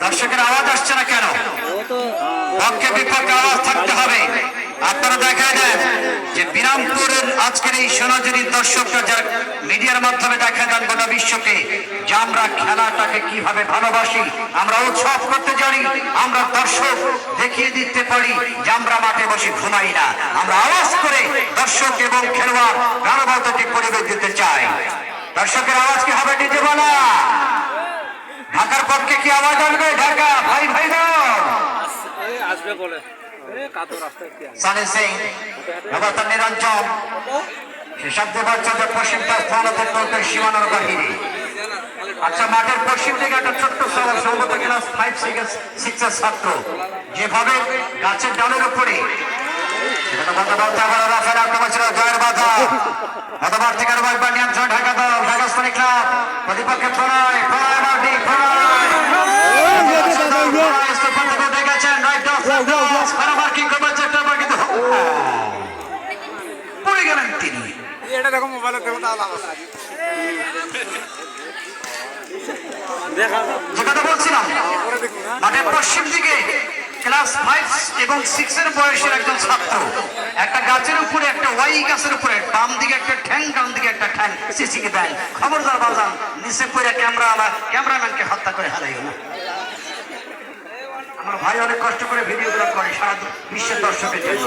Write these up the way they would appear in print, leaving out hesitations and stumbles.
দর্শকের আওয়াজ আসছে না কেন? পক্ষে বিপক্ষে আওয়াজ থাকতে হবে। আপনারা দেখা দেন যে বিরামপুরের আজকের এই সোনাঝুরির দর্শকরা যারা মিডিয়ার মাধ্যমে দেখা দেন গোটা বিশ্বকে যে আমরা খেলাটাকে কিভাবে ভালোবাসি, আমরা উৎসব করতে জানি, আমরা দর্শক দেখিয়ে দিতে পারি যে আমরা মাঠে বসে ঘুমাই না, আমরা আওয়াজ করে দর্শক এবং খেলোয়াড় প্রাণবন্তকে পরিবেশ দিতে চাই। দর্শকের আওয়াজ কি হবে ডিজে বলা? ঢাকার পক্ষে কি আওয়াজ আসবে? ঢাকা ভাই ভাই আসবে বলে সানি সিং নবাতার নিরঞ্জন হিসাবতে বাচ্চাদের পশ্চিমটা স্থানান্তর করতে সীমানার বাহিরে। আচ্ছা, মাঠের পশ্চিম দিকে একটা ছোট্ট শহর সম্ভবত ক্লাস 5-6 এর ছাত্র যেভাবে গাছের ডালের উপরে জয়ের বাধা গতবার থেকে নিয়ন্ত্রণ ঢাকা দল ঢাকাস্থানী ক্লাব প্রতিপক্ষে প্রণয় পড়ে গেলেন তিনি। যে কথা বলছিলাম, মাঠের পশ্চিম দিকে ক্লাস 5 এবং 6 এর বয়সের একজন ছাত্র একটা গাছের উপরে, একটা ওয়াই গাছের উপরে বাম দিকে একটা ঠ্যাং, ডান দিকে একটা ঠ্যাং সিসিকে দেয়। খবরদার বাজান, নিচে পড়ে ক্যামেরাম্যানকে হত্যা করে হারাই না। আমার ভাই অনেক কষ্ট করে ভিডিওগুলো করে সারা বিশ্বের দর্শকের জন্য,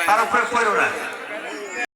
তার উপরে পড়ো না।